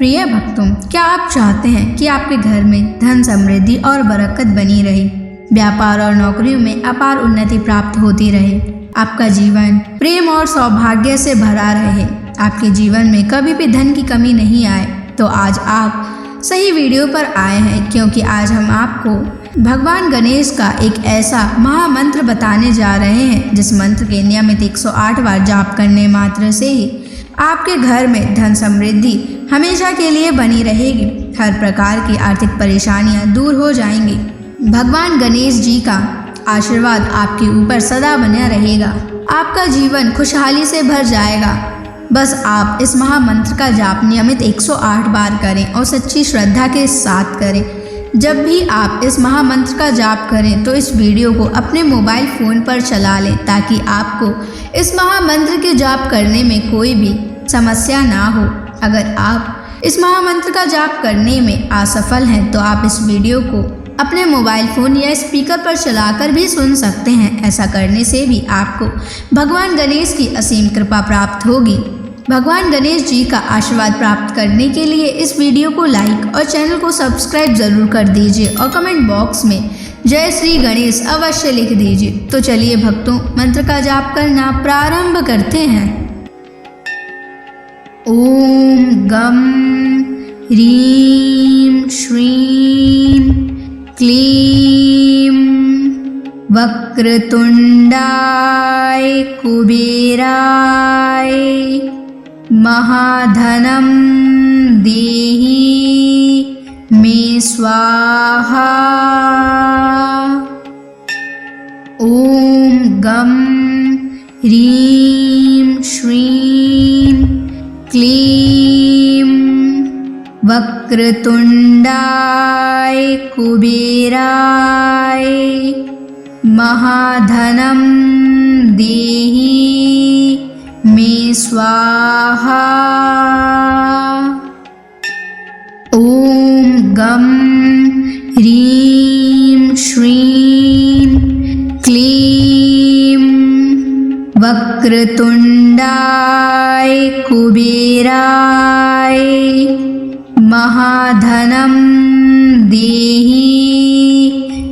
प्रिय भक्तों, क्या आप चाहते हैं कि आपके घर में धन समृद्धि और बरकत बनी रहे, व्यापार और नौकरियों में अपार उन्नति प्राप्त होती रहे, आपका जीवन प्रेम और सौभाग्य से भरा रहे, आपके जीवन में कभी भी धन की कमी नहीं आए, तो आज आप सही वीडियो पर आए हैं, क्योंकि आज हम आपको भगवान गणेश का एक ऐसा महामंत्र बताने जा रहे हैं जिस मंत्र के नियमित 108 बार जाप करने मात्र से ही आपके घर में धन समृद्धि हमेशा के लिए बनी रहेगी। हर प्रकार की आर्थिक परेशानियां दूर हो जाएंगी। भगवान गणेश जी का आशीर्वाद आपके ऊपर सदा बना रहेगा। आपका जीवन खुशहाली से भर जाएगा। बस आप इस महामंत्र का जाप नियमित 108 बार करें और सच्ची श्रद्धा के साथ करें। जब भी आप इस महामंत्र का जाप करें तो इस वीडियो को अपने मोबाइल फ़ोन पर चला लें, ताकि आपको इस महामंत्र के जाप करने में कोई भी समस्या ना हो। अगर आप इस महामंत्र का जाप करने में असफल हैं तो आप इस वीडियो को अपने मोबाइल फ़ोन या स्पीकर पर चलाकर भी सुन सकते हैं। ऐसा करने से भी आपको भगवान गणेश की असीम कृपा प्राप्त होगी। भगवान गणेश जी का आशीर्वाद प्राप्त करने के लिए इस वीडियो को लाइक और चैनल को सब्सक्राइब जरूर कर दीजिए और कमेंट बॉक्स में जय श्री गणेश अवश्य लिख दीजिए। तो चलिए भक्तों, मंत्र का जाप करना प्रारंभ करते हैं। ओम गम ह्रीं श्रीं क्लीं वक्रतुंडाय कुबेराय महाधनं देहि मे स्वाहा। ओम गम ह्रीं श्रीं क्लीं वक्रतुंडाय कुबेराय महाधनं देहि मे स्वाहा। ओम गम ह्रीं श्रीं क्लीं वक्रतुंडाय कुबेराय महाधनं देहि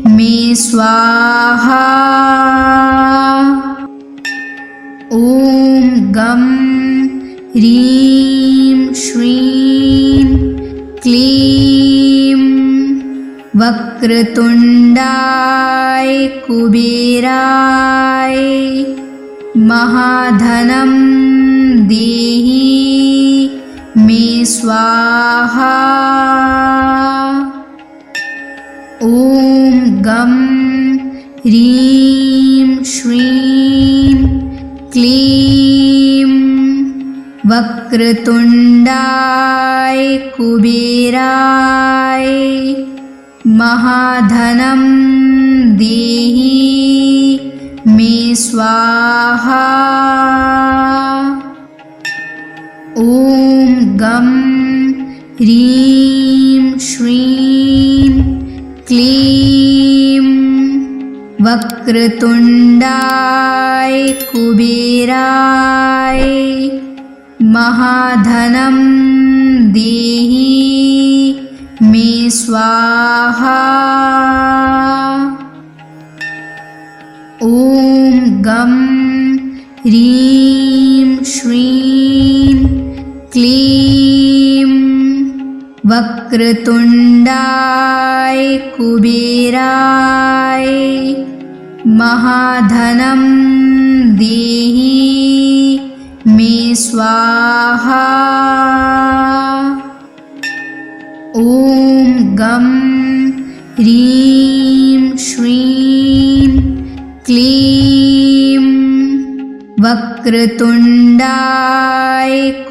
मे स्वाहा। ओम गम ह्रीं श्रीं क्लीं वक्रतुंडाय कुबेराय महाधनं देहि मे स्वाहा। ओम गम ह्रीं श्रीं क्लीं वक्रतुंडाय कुबेराय महाधनं देहि मे स्वाहा। ओम गम ह्रीं श्रीं क्लीं वक्रतुंडाय कुबेराय महाधनं देहि मे स्वाहा। ओम गम ह्रीं श्रीं क्लीं वक्रतुंडाय कुबेराय महाधनं देहि मे स्वाहा। ओम गम ह्रीं श्रीं क्लीं वक्रतुंडाय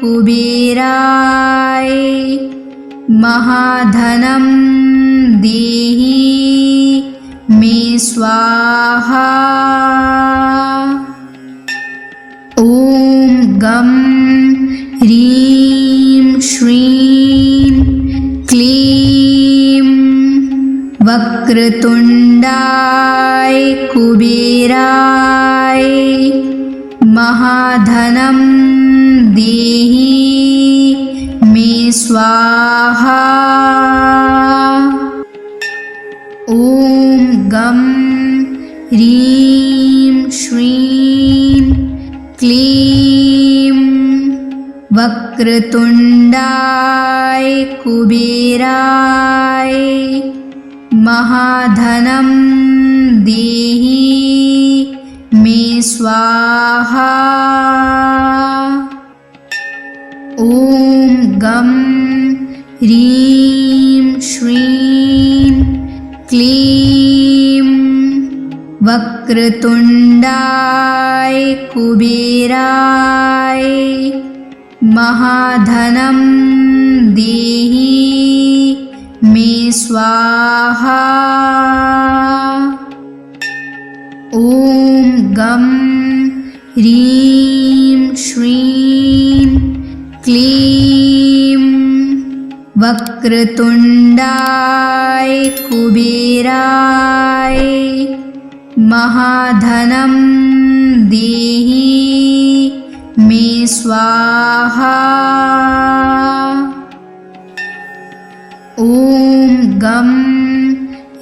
कुबेराय महाधनं देहि मे स्वाहा। ओम गम ह्रीं श्रीं क्लीं वक्रतुंडाय कुबेराय महाधनं देहि मे स्वाहा। ॐ गं ह्रीं श्रीं क्लीं वक्रतुण्डाय कुबेराय महाधनं देहि मे स्वाहा। ॐ गं ह्रीं श्रीं क्लीं वक्रतुण्डाय कुबेराय महाधनं देहि मे स्वाहा। ॐ गं ह्रीं श्रीं क्लीं वक्रतुण्डाय कुबेराय महाधनं देहि मे स्वाहा। ॐ गं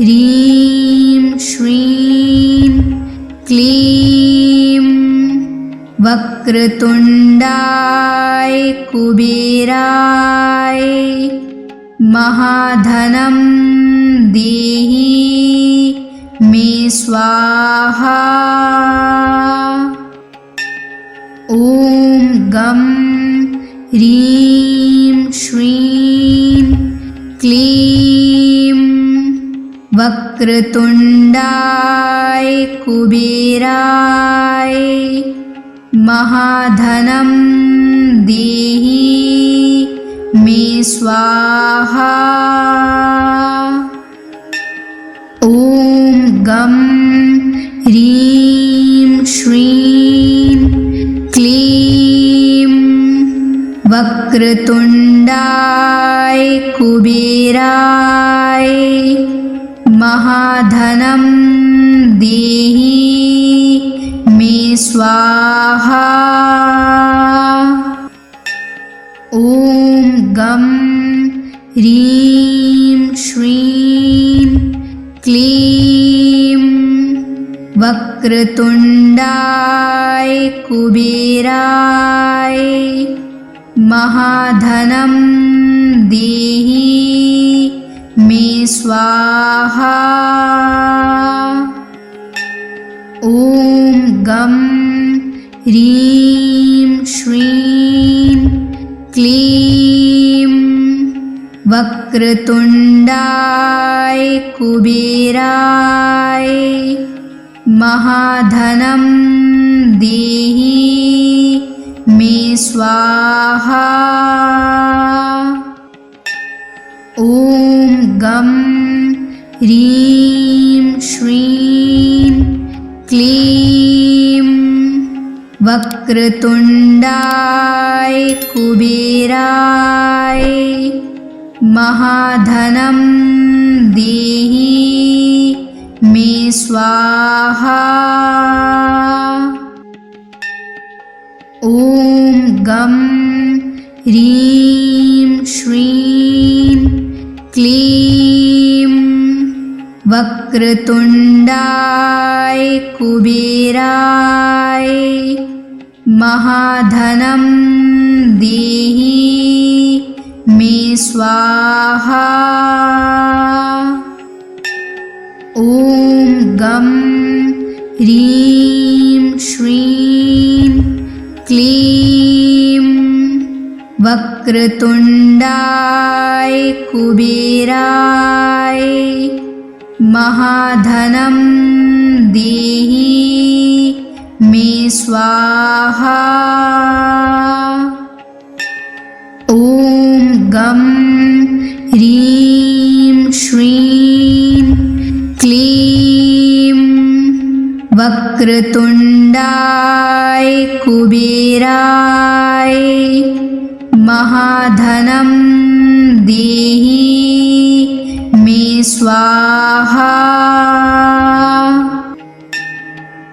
ह्रीं श्रीं क्लीं वक्रतुण्डाय कुबेराय महाधनं देहि मे स्वाहा। ॐ गं ह्रीं श्रीं क्लीं वक्रतुण्डाय कुबेराय महाधनं देहि मे स्वाहा। ॐ गं ह्रीं श्रीं क्लीं वक्रतुण्डाय कुबेराय महाधनं देहि मे स्वाहा। ॐ गं ह्रीं श्रीं क्लीं वक्रतुण्डाय कुबेराय महाधनं देहि मे स्वाहा। ॐ गं ह्रीं श्रीं क्लीं वक्रतुण्डाय कुबेराय महाधनं देहि मे स्वाहा। ॐ गं ह्रीं श्रीं क्लीं वक्रतुण्डाय कुबेराय महाधनं देहि मे स्वाहा। ॐ गं ह्रीं श्रीं क्लीं वक्रतुण्डाय कुबेराय महाधनं देहि मे स्वाहा। ॐ गं ह्रीं श्रीं क्लीं वक्रतुण्डाय कुबेराय महाधनं देहि मे स्वाहा। ॐ गं ह्रीं श्रीं क्लीं वक्रतुण्डाय कुबेराय महाधनं देहि मे स्वाहा।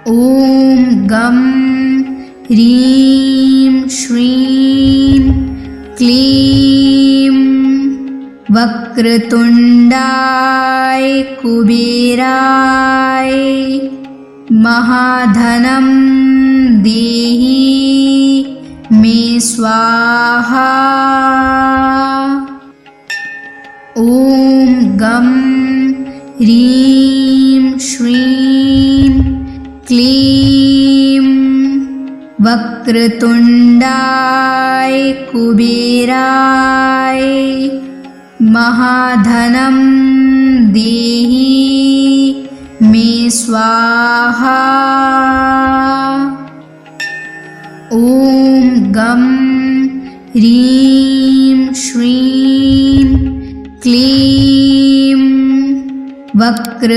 ॐ गं ह्रीं श्रीं क्लीं वक्रतुण्डाय कुबेराय महाधनं देहि मे स्वाहा। ॐ गं ह्रीं श्रीं क्लीं वक्रतुण्डाय कुबेराय महाधनं देहि मे स्वाहा। ॐ गं ह्रीं श्रीं क्लीं वक्रतुण्डाय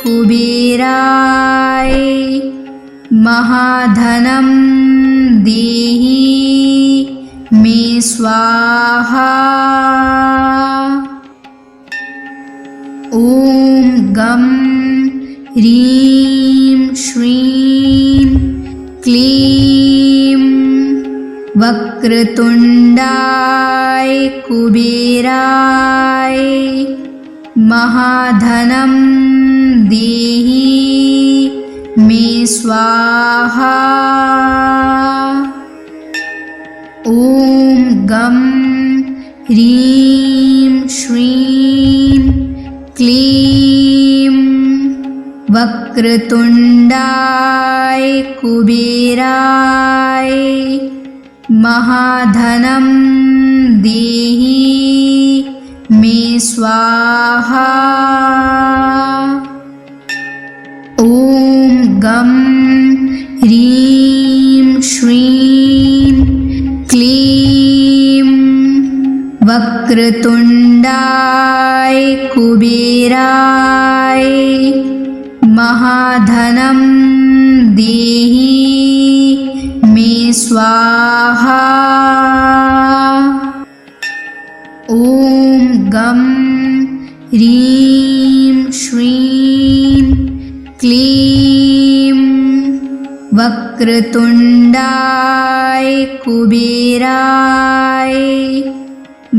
कुबेराय महाधनं देहि मे स्वाहा। ॐ गं ह्रीं श्रीं क्लीं वक्रतुण्डाय कुबेराय महाधनं देहि मे स्वाहा। ॐ गं ह्रीं श्रीं क्लीं वक्रतुण्डाय कुबेराय महाधनं देहि मे स्वाहा। ॐ गं ह्रीं श्रीं क्लीं वक्रतुण्डाय कुबेराय महाधनं देहि मे स्वाहा। ॐ गं ह्रीं श्रीं क्लीं वक्रतुण्डाय कुबेराय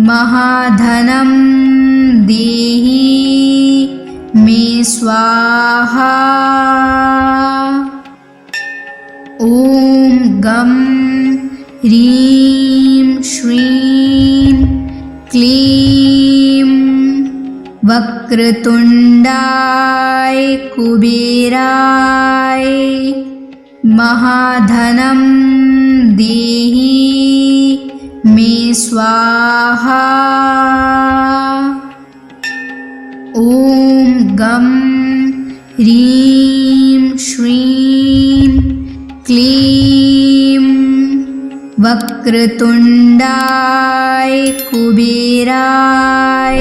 महाधनं देहि मे स्वाहा। ॐ गं ह्रीं श्रीं क्लीं वक्रतुण्डाय कुबेराय महाधनं देहि मे स्वाहा। ॐ गं ह्रीं श्रीं क्लीं वक्रतुण्डाय कुबेराय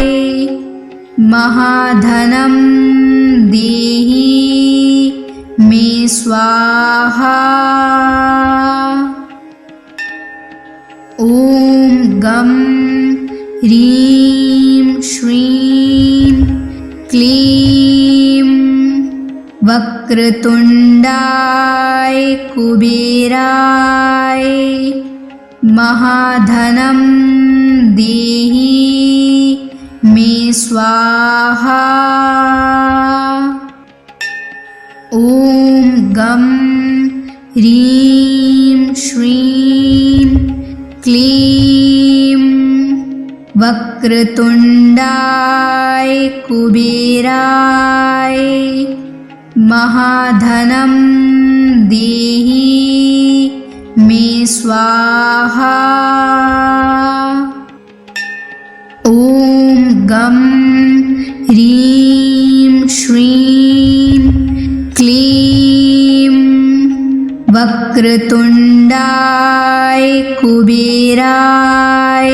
महाधनं देहि मे स्वाहा। ॐ गं ह्रीं श्रीं क्लीं वक्रतुण्डाय कुबेराय महाधनं देहि मे स्वाहा। ॐ गं ह्रीं श्रीं क्लीं वक्रतुण्डाय कुबेराय महाधनं देहि मे स्वाहा। ॐ गं ह्रीं श्रीं क्लीं वक्रतुण्डाय कुबेराय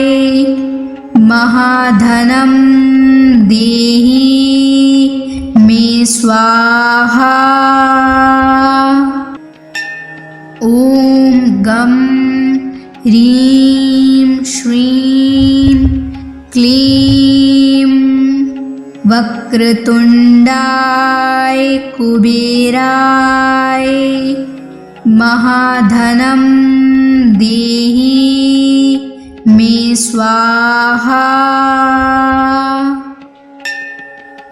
महाधनं देहि मे स्वाहा। ॐ गं ह्रीं श्रीं क्लीं वक्रतुण्डाय कुबेराय महाधनं देहि मे स्वाहा।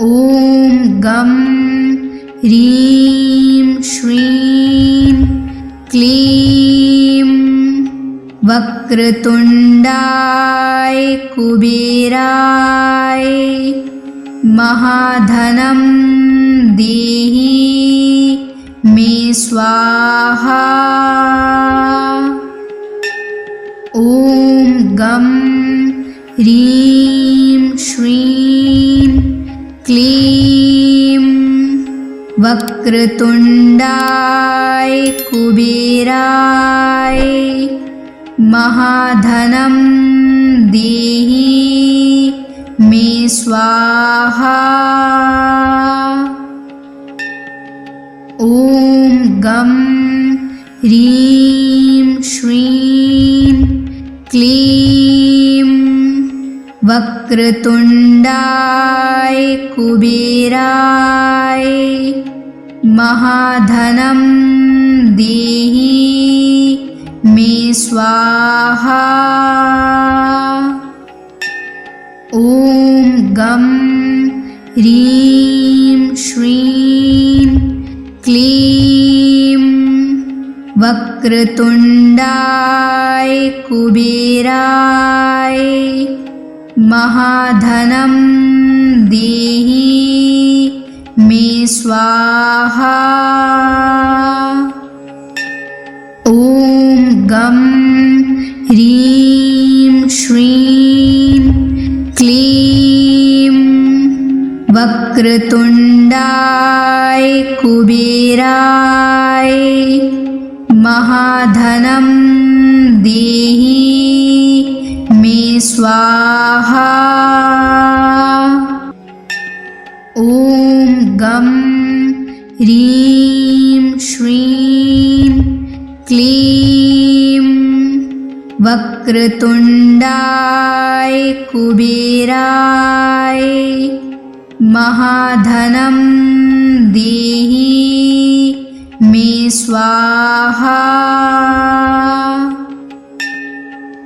ॐ गं ह्रीं श्रीं क्लीं वक्रतुण्डाय कुबेराय महाधनं देहि मे स्वाहा। ॐ गं ह्रीं श्रीं क्लीं वक्रतुण्डाय कुबेराय महाधनं देहि मे स्वाहा। ॐ गं ह्रीं श्रीं क्लीं वक्रतुण्डाय कुबेराय महाधनं देहि मे स्वाहा। ॐ गं ह्रीं श्रीं क्लीं वक्रतुण्डाय कुबेराय महाधनं देहि मे स्वाहा। ॐ गं ह्रीं श्रीं क्लीं वक्रतुण्डाय कुबेराय महाधनं देहि मे स्वाहा। ॐ गं ह्रीं श्रीं क्लीं वक्रतुण्डाय कुबेराय महाधनं देहि मे स्वाहा।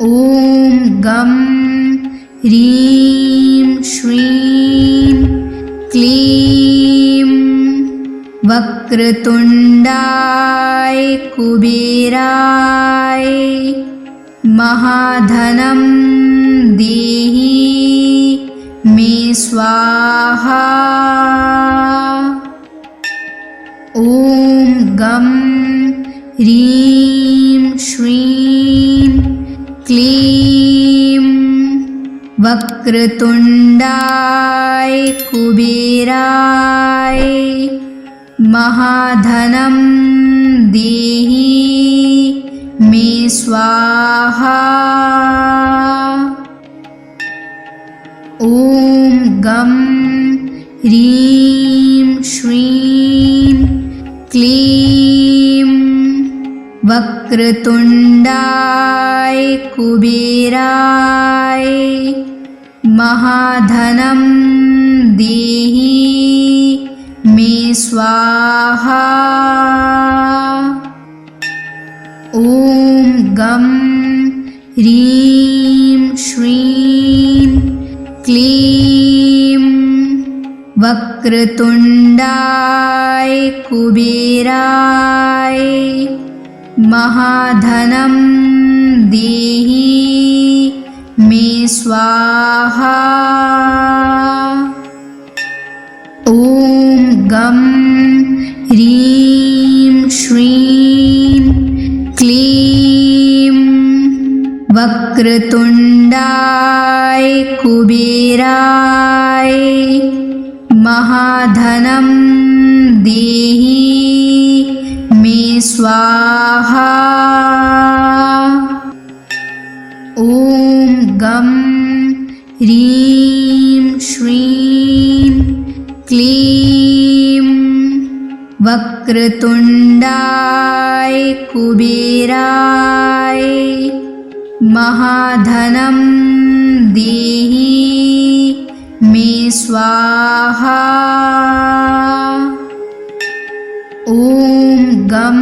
ॐ गं ह्रीं श्रीं क्लीं वक्रतुण्डाय कुबेराय महाधनं देहि मे स्वाहा। ॐ गं ह्रीं श्रीं क्लीं वक्रतुण्डाय कुबेराय महाधनं देहि मे स्वाहा। ॐ गं ह्रीं श्रीं क्लीं वक्रतुण्डाय कुबेराय महाधनं देहि मे स्वाहा। ॐ गं ह्रीं श्रीं क्लीं वक्रतुण्डाय कुबेराय महाधनं देहि मे स्वाहा। ॐ गं ह्रीं श्रीं क्लीं वक्रतुण्डाय कुबेराय महाधनं देहि मे स्वाहा। ॐ गं ह्रीं श्रीं क्लीं वक्रतुण्डाय कुबेराय महाधनं देहि मे स्वाहा। ॐ गं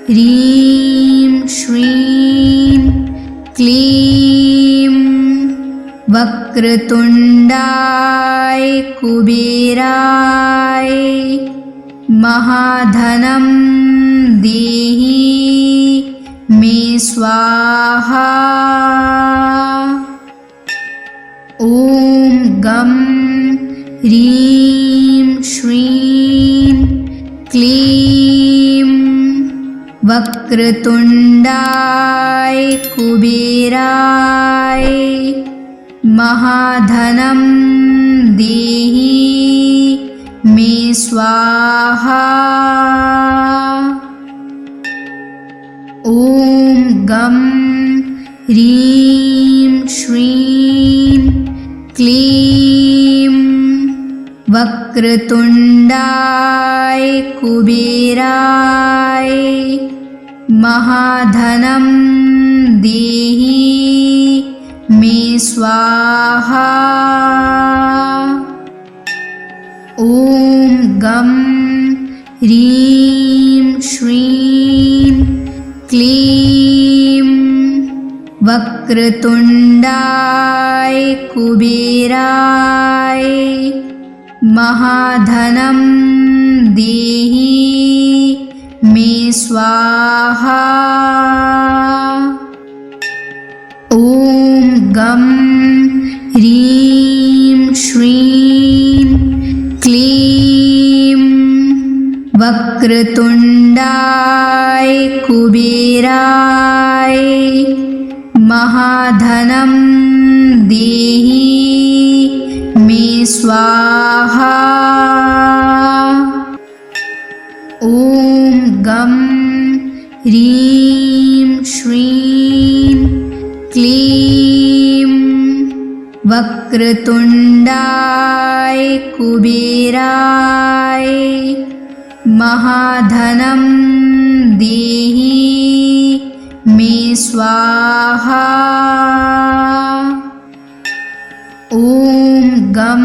ह्रीं श्रीं क्लीं वक्रतुण्डाय कुबेराय महाधनं देहि मे स्वाहा। ॐ गं ह्रीं श्रीं क्लीं वक्रतुण्डाय कुबेराय महाधनं देहि मे स्वाहा। ॐ गं ह्रीं श्रीं क्लीं वक्रतुण्डाय कुबेराय महाधनं देहि मे स्वाहा। ॐ गं ह्रीं श्रीं क्लीं वक्रतुण्डाय कुबेराय महाधनं देहि मे स्वाहा। ॐ गं ह्रीं श्रीं क्लीं वक्रतुण्डाय कुबेराय महाधनं देहि मे स्वाहा। ॐ गं ह्रीं श्रीं क्लीं वक्रतुण्डाय कुबेराय महाधनं देहि मे स्वाहा। ॐ गं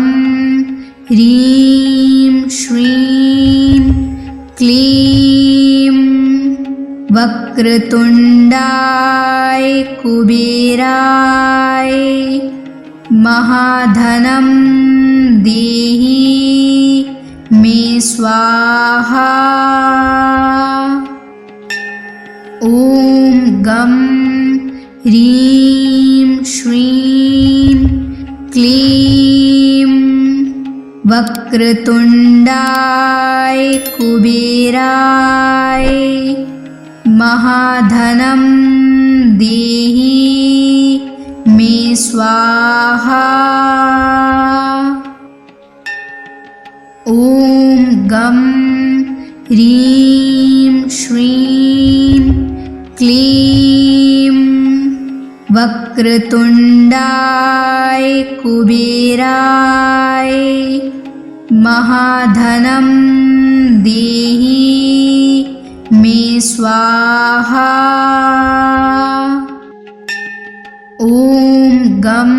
ह्रीं श्रीं क्लीं वक्रतुण्डाय कुबेराय महाधनं देहि मे स्वाहा। ॐ गं ह्रीं श्रीं क्लीं वक्रतुण्डाय कुबेराय महाधनं देहि मे स्वाहा। ॐ गं ह्रीं श्रीं क्लीं वक्रतुण्डाय कुबेराय महाधनं देहि मे स्वाहा। ॐ गं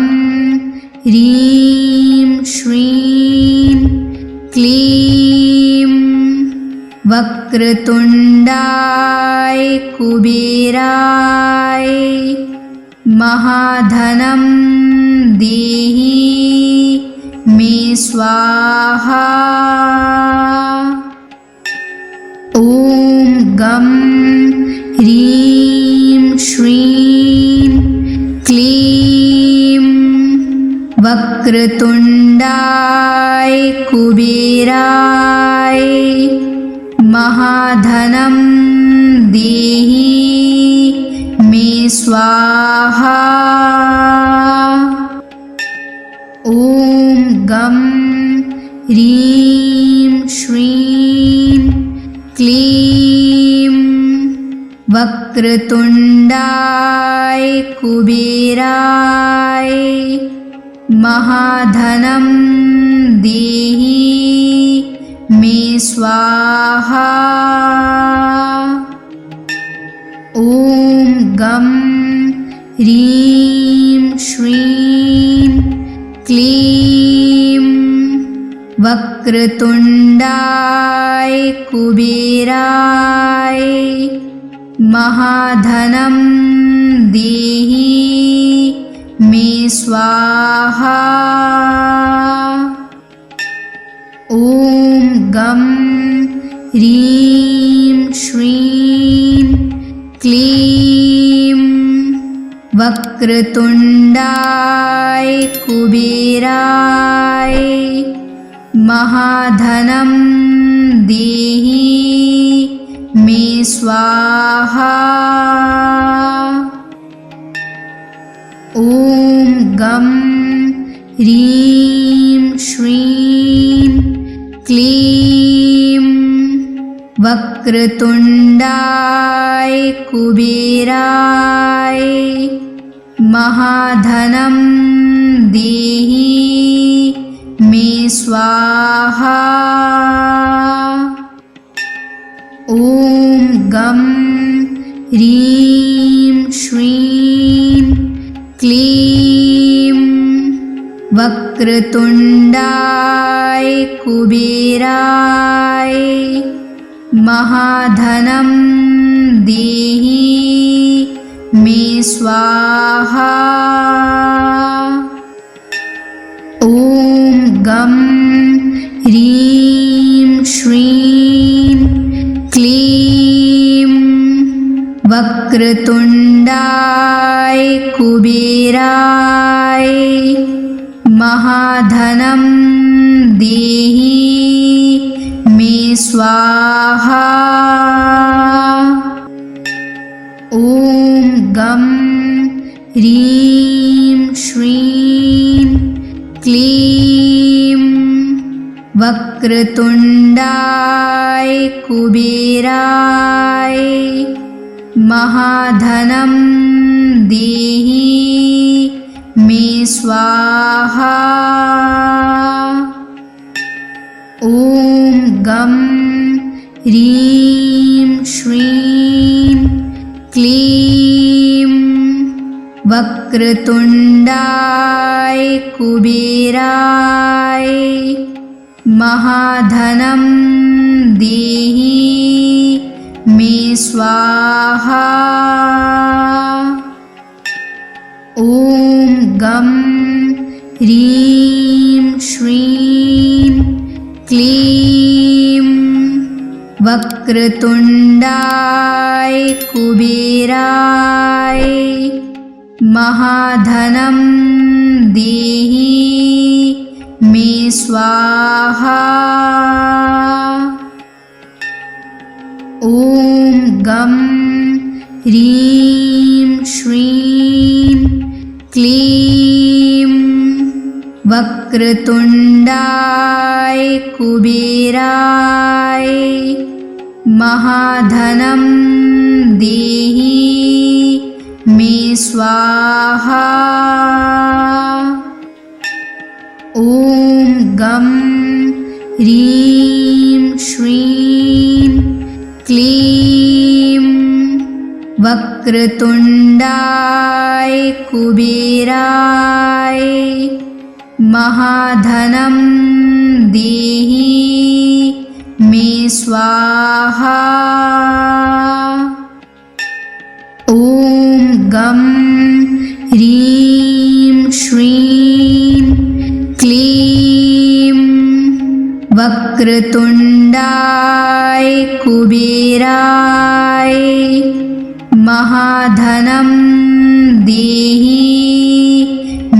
ह्रीं श्रीं क्लीं वक्रतुण्डाय कुबेराय महाधनं देहि मे स्वाहा। ॐ गं ह्रीं श्रीं क्लीं वक्रतुण्डाय कुबेराय महाधनं देहि मे स्वाहा। ॐ गं ह्रीं श्रीं क्लीं वक्रतुण्डाय कुबेराय महाधनं देहि मे स्वाहा। ॐ गं ह्रीं श्रीं क्लीं वक्रतुण्डाय कुबेराय महाधनं देहि मे स्वाहा। ॐ गं ह्रीं श्रीं क्लीं वक्रतुण्डाय कुबेराय महाधनं देहि मे स्वाहा। ॐ गं ह्रीं श्रीं क्लीं वक्रतुण्डाय कुबेराय महाधनं देहि मे स्वाहा। ॐ गं ह्रीं श्रीं क्लीं वक्रतुण्डाय कुबेराय महाधनं देहि मे स्वाहा। ॐ गं ह्रीं श्रीं क्लीं वक्रतुण्डाय कुबेराय महाधनं देहि मे स्वाहा। ॐ गं ह्रीं श्रीं क्लीं वक्रतुण्डाय कुबेराय महाधनं देहि मे स्वाहा। ॐ गं ह्रीं श्रीं क्लीं वक्रतुण्डाय कुबेराय महाधनं देहि मे स्वाहा। ॐ गं ह्रीं श्रीं क्लीं वक्रतुण्डाय कुबेराय महाधनं देहि मे स्वाहा। ॐ गं ह्रीं श्रीं क्लीं वक्रतुण्डाय कुबेराय महाधनं देहि मे स्वाहा। ॐ गं ह्रीं श्रीं क्लीं वक्रतुण्डाय कुबेराय महाधनं देहि मे स्वाहा। ॐ गं ह्रीं श्रीं क्लीं वक्रतुण्डाय कुबेराय महाधनं देहि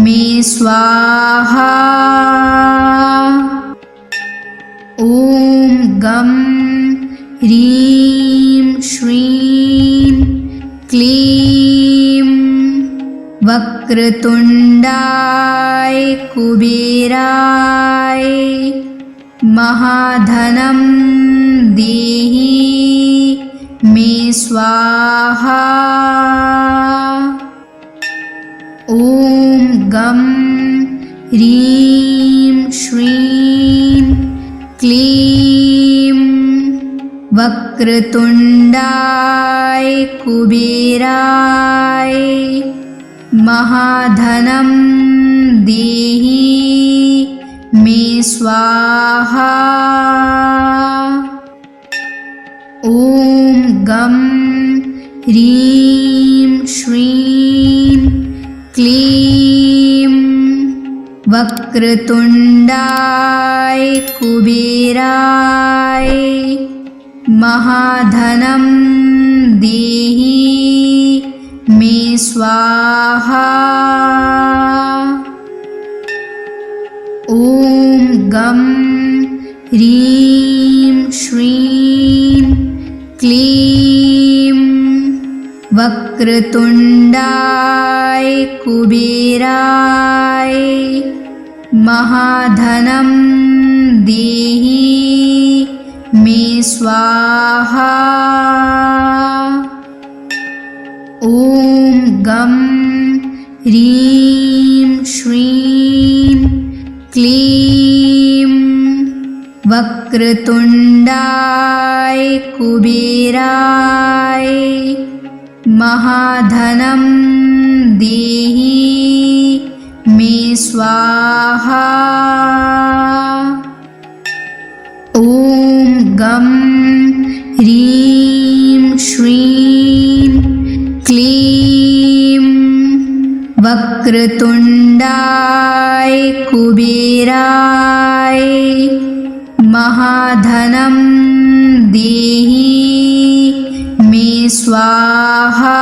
मे स्वाहा। ॐ गं ह्रीं श्रीं क्लीं वक्रतुण्डाय कुबेराय महाधनं देहि मे स्वाहा। ॐ गं ह्रीं श्रीं क्लीं वक्रतुण्डाय कुबेराय महाधनं देहि मे स्वाहा। ॐ गं ह्रीं श्रीं क्लीं वक्रतुण्डाय कुबेराय महाधनं देहि मे स्वाहा। ॐ गं ह्रीं श्रीं क्लीं वक्रतुण्डाय कुबेराय महाधनं देहि मे स्वाहा। ॐ गं ह्रीं श्रीं क्लीं वक्रतुण्डाय कुबेराय महाधनं देहि मे स्वाहा। ॐ गं ह्रीं श्रीं क्लीं वक्रतुण्डाय कुबेराय महाधनं देहि मे स्वाहा।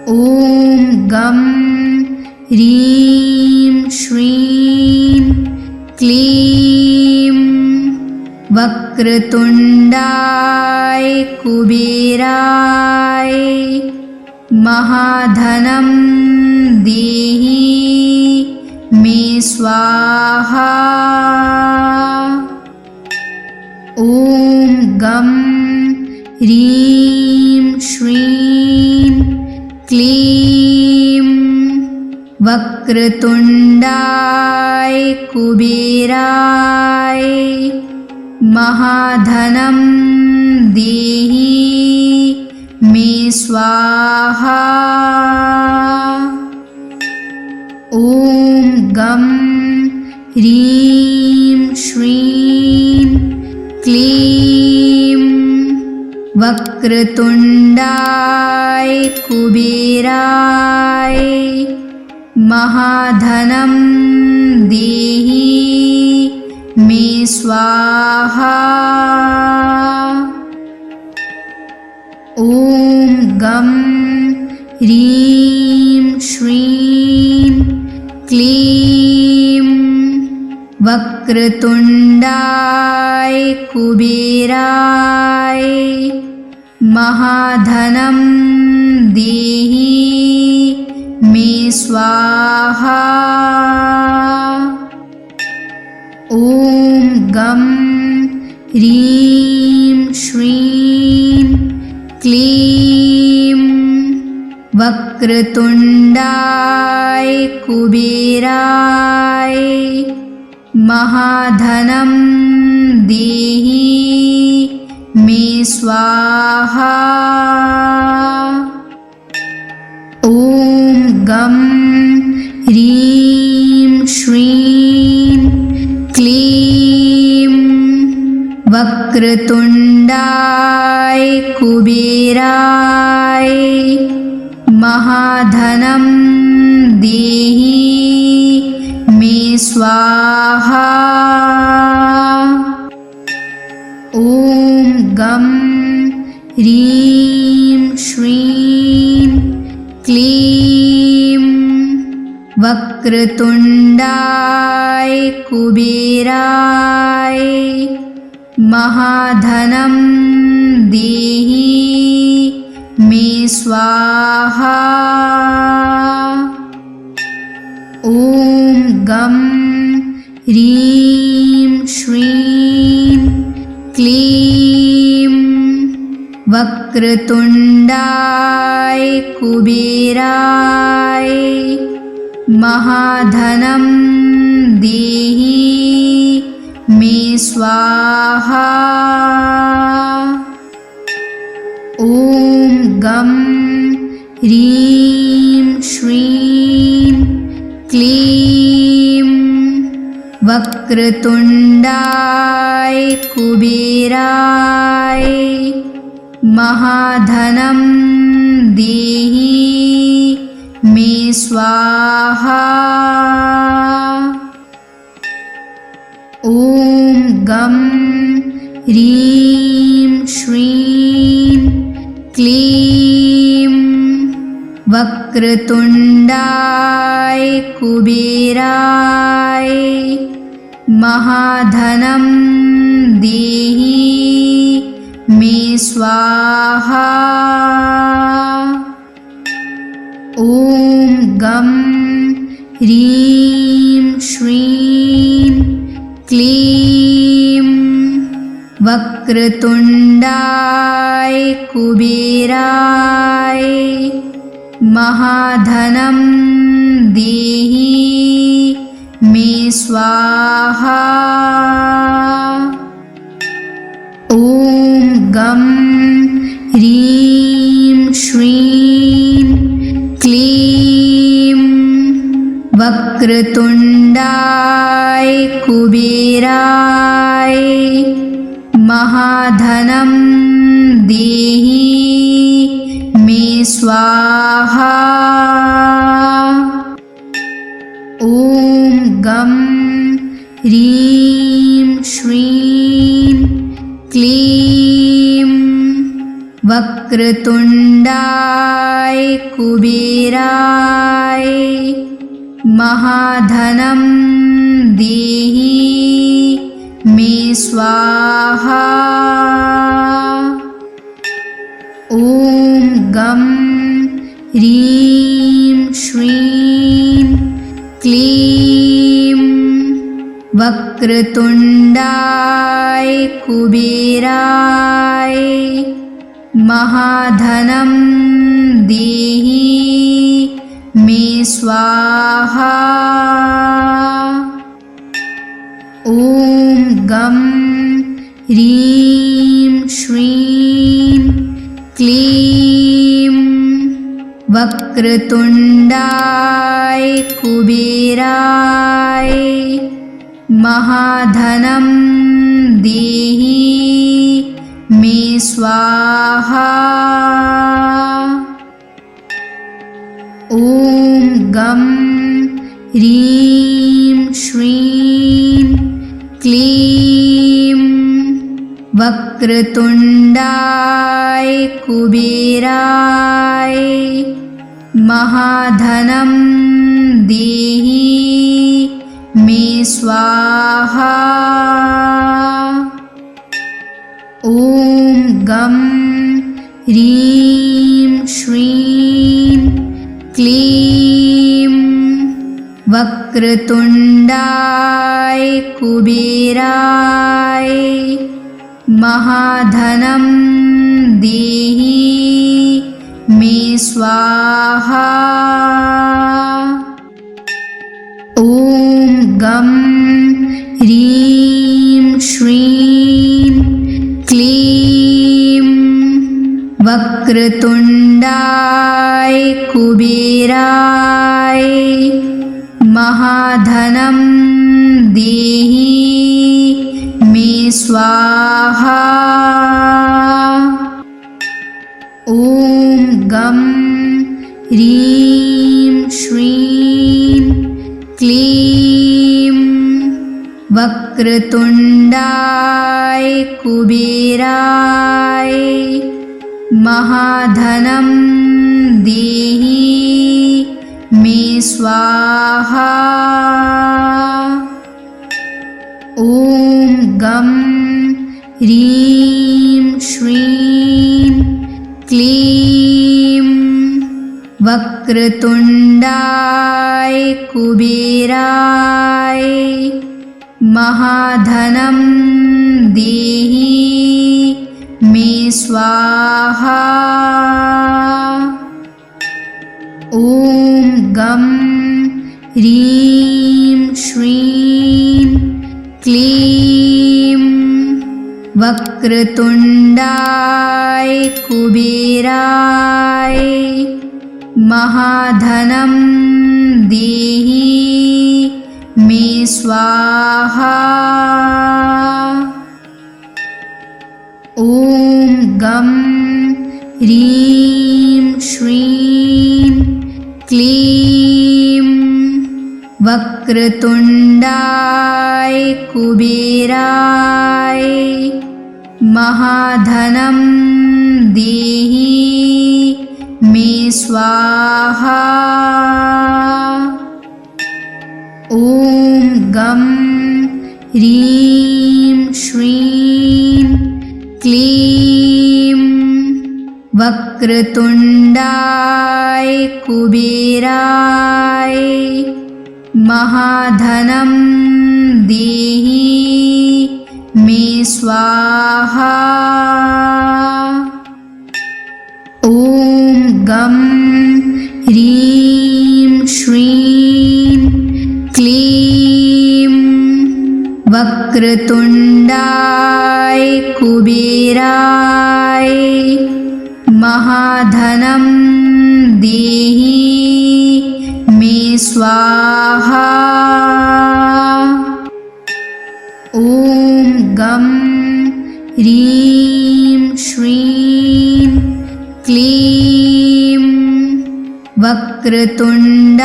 ॐ गं ह्रीं श्रीं क्लीं वक्रतुण्डाय कुबेराय महाधनं देहि मे स्वाहा। ॐ गं ह्रीं श्रीं क्लीं वक्रतुण्डाय कुबेराय महाधनं देहि मे स्वाहा। ॐ गं ह्रीं श्रीं क्लीं वक्रतुण्डाय कुबेराय महाधनं देहि मे स्वाहा। ॐ गं ह्रीं श्रीं क्लीं वक्रतुण्डाय कुबेराय महाधनं देहि मे स्वाहा। ॐ गं ह्रीं श्रीं क्लीं वक्रतुण्डाय कुबेराय महाधनं देहि मे स्वाहा। ॐ गं ह्रीं श्रीं क्लीं वक्रतुण्डाय कुबेराय महाधनं देहि मे स्वाहा। ॐ गं ह्रीं श्रीं क्लीं वक्रतुण्डाय कुबेराय महाधनं देहि मे स्वाहा। ॐ गं ह्रीं श्रीं क्लीं वक्रतुण्डाय कुबेराय महाधनं देहि मे स्वाहा। ॐ गं ह्रीं श्रीं क्लीं वक्रतुण्डाय कुबेराय महाधनं देहि मे मे स्वाहा। ॐ गं ह्रीं श्रीं क्लीं वक्रतुण्डाय कुबेराय महाधनं देहि मे स्वाहा। ॐ गं ह्रीं श्रीं क्लीं वक्रतुण्डाय कुबेराय महाधनं देहि मे स्वाहा। ॐ गं ह्रीं श्रीं क्लीं वक्रतुण्डाय कुबेराय महाधनं देहि मे स्वाहा। ॐ गं ह्रीं श्रीं क्लीं वक्रतुण्डाय कुबेराय महाधनं देहि मे स्वाहा। ॐ गं ह्रीं श्रीं क्लीं वक्रतुण्डाय कुबेराय महाधनं देहि मे स्वाहा। ॐ गं ह्रीं श्रीं क्लीं वक्रतुण्डाय कुबेराय महाधनं देहि मे स्वाहा। ॐ गं ह्रीं श्रीं क्लीं वक्रतुण्डाय कुबेराय महाधनं देहि मे स्वाहा। ॐ गं ह्रीं श्रीं क्लीं वक्रतुण्डाय कुबेराय महाधनं देहि मे स्वाहा। ॐ गं ह्रीं श्रीं क्लीं वक्रतुण्डाय कुबेराय महाधनं देहि मे स्वाहा। ॐ गं ह्रीं श्रीं क्लीं वक्रतुण्डाय कुबेराय महाधनं देहि मे स्वाहा। ॐ गं ह्रीं श्रीं क्लीं वक्रतुण्डाय कुबेराय महाधनं देहि मे स्वाहा। ॐ गं ह्रीं श्रीं क्लीं वक्रतुण्डाय कुबेराय महाधनं देहि मे स्वाहा। ॐ गं ह्रीं श्रीं क्लीं वक्रतुण्डाय कुबेराय महाधनं देहि मे स्वाहा। ॐ गं ह्रीं श्रीं क्लीं वक्रतुण्डाय कुबेराय महाधनं देहि मे स्वाहा। ॐ गं ह्रीं श्रीं क्लीं वक्रतुण्डाय कुबेराय महाधनं देहि मे स्वाहा। ॐ गं ह्रीं श्रीं क्लीं वक्रतुण्डाय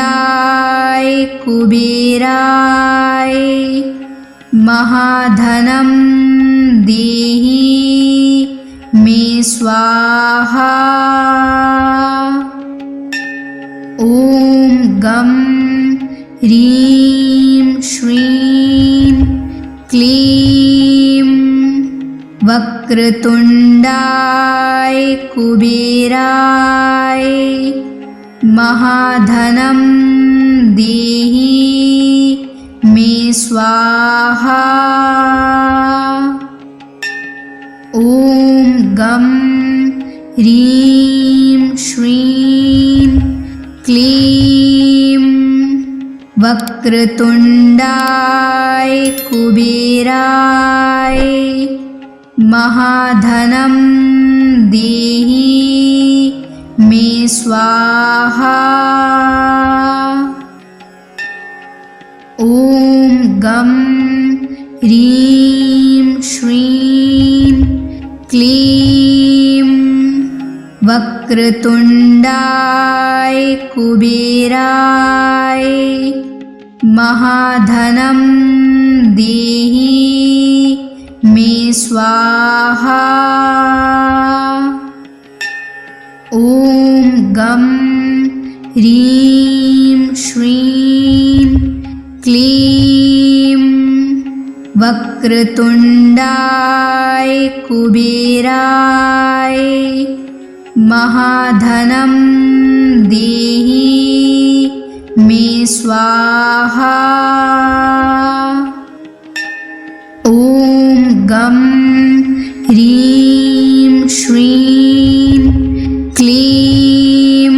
कुबेराय महाधनं देहि मे स्वाहा। ॐ गं ह्रीं श्रीं क्लीं वक्रतुण्डाय कुबेराय महाधनं देहि मे स्वाहा। ॐ गं ह्रीं श्रीं क्लीं वक्रतुण्डाय कुबेराय महाधनं देहि मे स्वाहा। ॐ गं ह्रीं श्रीं क्लीं वक्रतुण्डाय कुबेराय महाधनं देहि मे स्वाहा। ॐ गं ह्रीं श्रीं क्लीं वक्रतुण्डाय कुबेराय महाधनं देहि मे स्वाहा। ॐ गं ह्रीं श्रीं क्लीं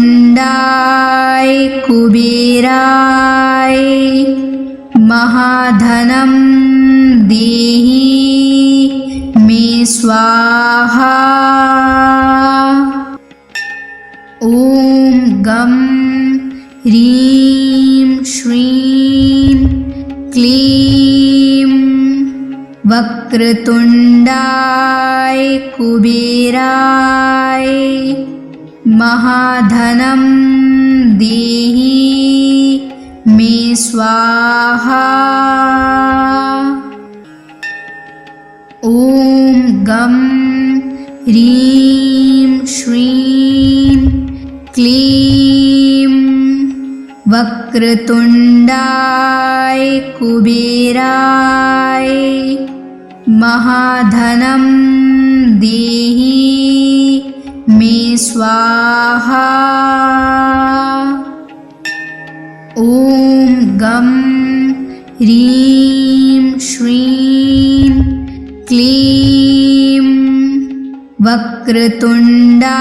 वक्रतुण्डाय कुबेराय महाधनं देहि मे स्वाहा। ॐ गं ह्रीं श्रीं क्लीं वक्रतुण्डाय कुबेराय महाधनं देहि मे स्वाहा। ॐ गं ह्रीं श्रीं क्लीं वक्रतुण्डाय कुबेराय महाधनं देहि मे स्वाहा। ॐ गं ह्रीं श्रीं क्लीं वक्रतुण्डाय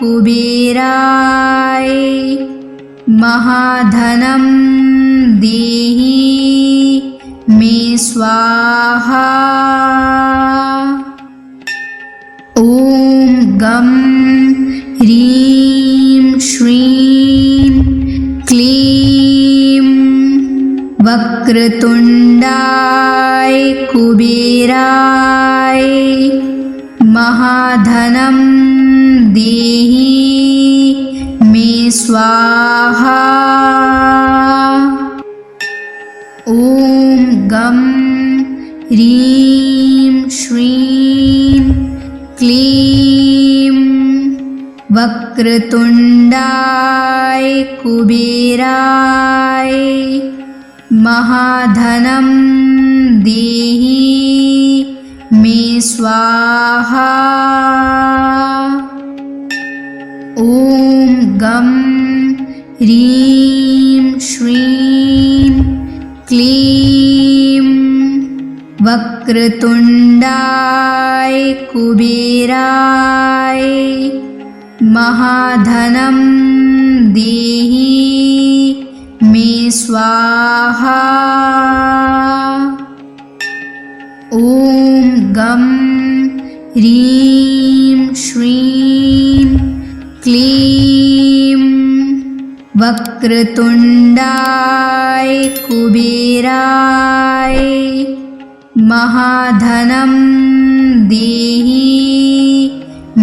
कुबेराय महाधनं देहि मे स्वाहा। ॐ गं ह्रीं श्रीं क्लीं वक्रतुण्डाय कुबेराय महाधनं देहि मे स्वाहा। ॐ गं ह्रीं श्रीं क्लीं वक्रतुण्डाय कुबेराय महाधनं देहि मे स्वाहा। ॐ गं ह्रीं श्रीं क्लीं वक्रतुण्डाय कुबेराय महाधनं देहि मे स्वाहा। ॐ गं ह्रीं श्रीं क्लीं वक्रतुण्डाय कुबेराय महाधनं देहि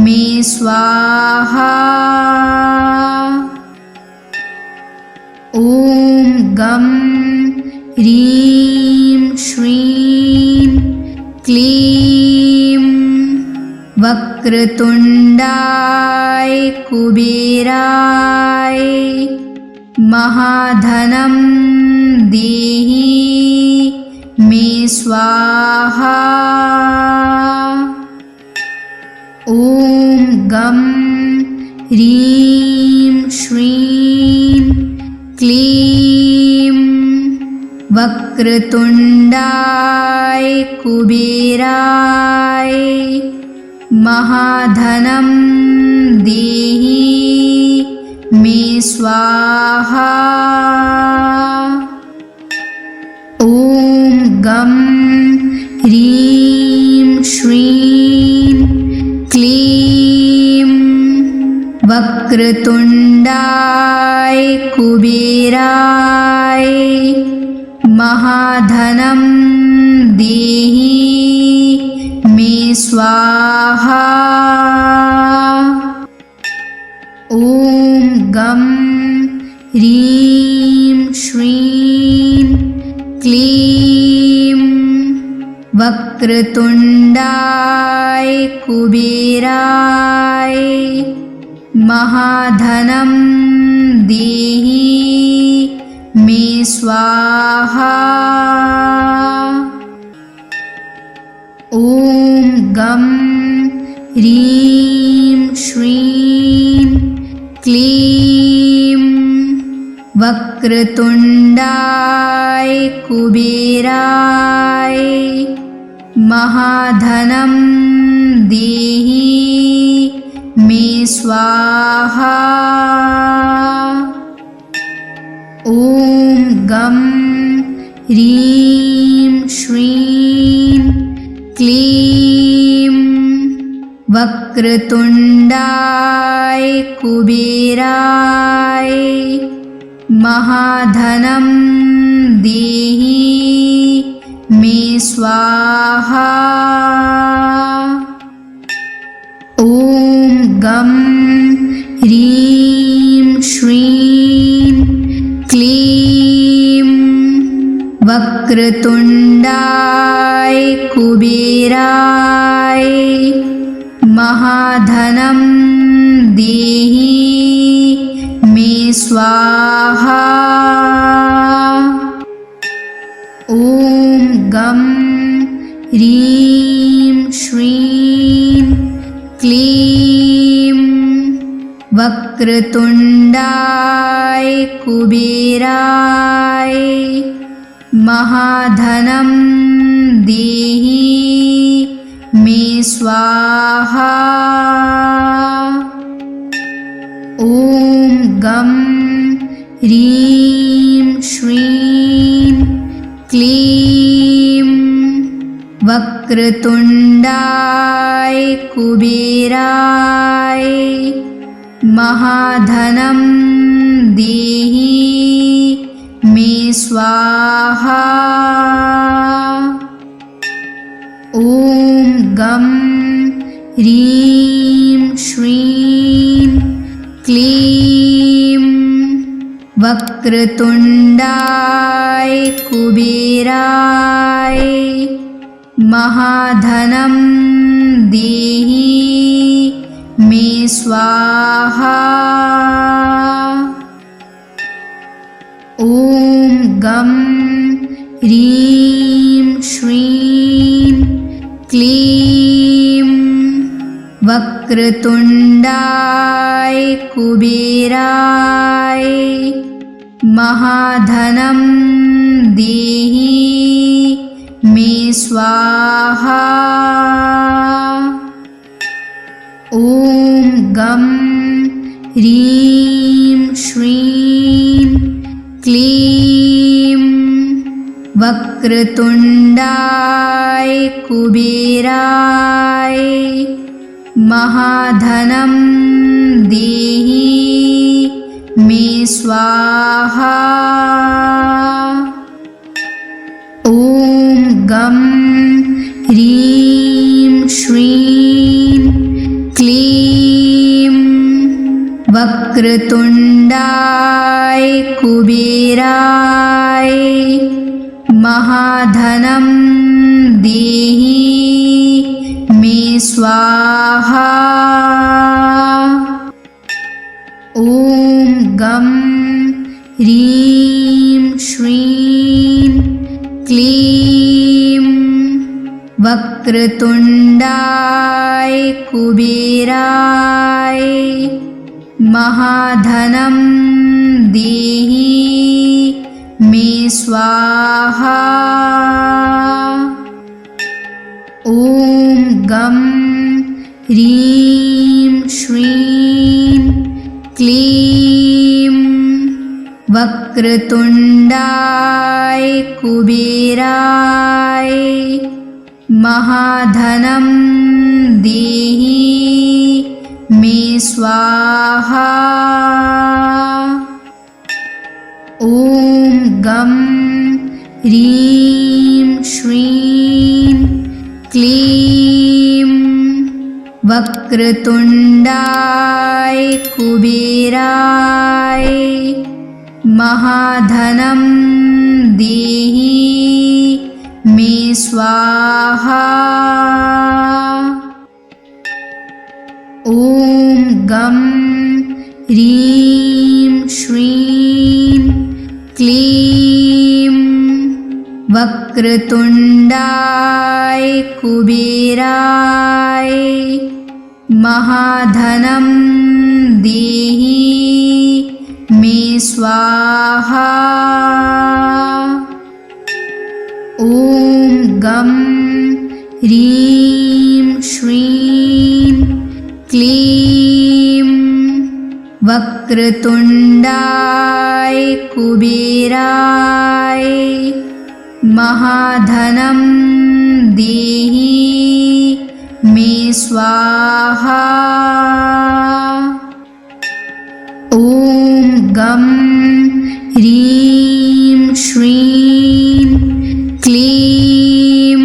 मे स्वाहा। ॐ गं ह्रीं श्रीं क्लीं वक्रतुण्डाय कुबेराय महाधनं देहि मे स्वाहा। ॐ गं ह्रीं श्रीं क्लीं वक्रतुण्डाय कुबेराय महाधनं देहि मे स्वाहा। ॐ गं ह्रीं श्रीं क्लीं वक्रतुण्डाय कुबेराय महाधनं देहि मे स्वाहा। ॐ गं ह्रीं श्रीं क्लीं वक्रतुण्डाय कुबेराय महाधनं देहि मे स्वाहा। ॐ गं ह्रीं श्रीं क्लीं वक्रतुण्डाय कुबेराय महाधनं देहि मे स्वाहा। ॐ गं ह्रीं श्रीं क्लीं वक्रतुण्डाय कुबेराय महाधनं देहि मे स्वाहा। ॐ गं ह्रीं श्रीं क्लीं वक्रतुण्डाय कुबेराय महाधनं देहि मे स्वाहा। ॐ गं ह्रीं श्रीं क्लीं वक्रतुण्डाय कुबेराय महाधनं देहि मे स्वाहा। ॐ गं ह्रीं श्रीं क्लीं वक्रतुण्डाय कुबेराय महाधनं देहि मे स्वाहा। ॐ गं ह्रीं श्रीं क्लीं वक्रतुण्डाय कुबेराय महाधनं देहि मे स्वाहा। ॐ गं ह्रीं श्रीं क्लीं वक्रतुण्डाय कुबेराय महाधनं देहि मे स्वाहा। ॐ गं ह्रीं श्रीं क्लीं वक्रतुण्डाय कुबेराय महाधनं देहि मे स्वाहा। ॐ गं ह्रीं श्रीं क्लीं वक्रतुण्डाय कुबेराय महाधनं देहि मे स्वाहा। ॐ गं ह्रीं श्रीं क्लीं वक्रतुण्डाय कुबेराय महाधनं देहि मे स्वाहा। ॐ गं ह्रीं श्रीं क्लीं वक्रतुण्डाय कुबेराय महाधनं देहि मे स्वाहा। ॐ गं ह्रीं श्रीं क्लीं वक्रतुण्डाय कुबेराय महाधनं देहि मे स्वाहा। ॐ गं ह्रीं श्रीं क्लीं वक्रतुण्डाय कुबेराय महाधनं देहि मे स्वाहा। ॐ गं ह्रीं श्रीं क्लीं वक्रतुण्डाय कुबेराय महाधनं देहि मे स्वाहा। ॐ गं ह्रीं श्रीं क्लीं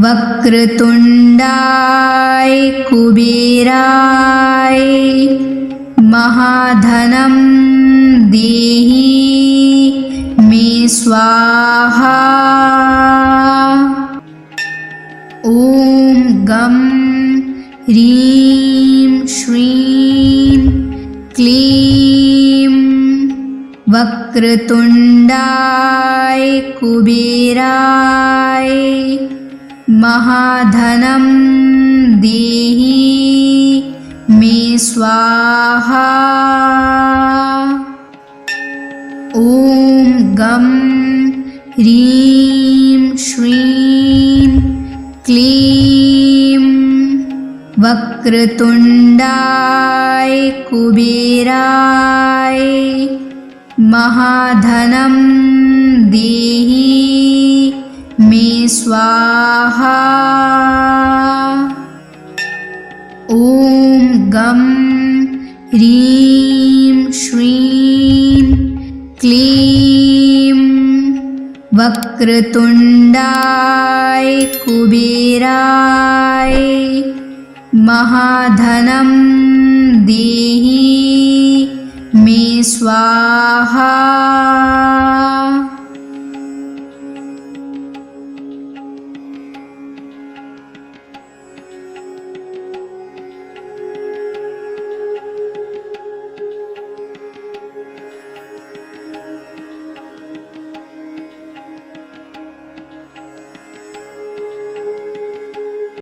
वक्रतुण्डाय कुबेराय महाधनं देहि मे स्वाहा। ॐ गं ह्रीं श्रीं क्लीं वक्रतुण्डाय कुबेराय महाधनं देहि मे स्वाहा। ॐ गं ह्रीं श्रीं क्लीं वक्रतुण्डाय कुबेराय महाधनं देहि मे स्वाहा। ॐ गं ह्रीं श्रीं क्लीं वक्रतुण्डाय कुबेराय महाधनं देहि स्वाहा।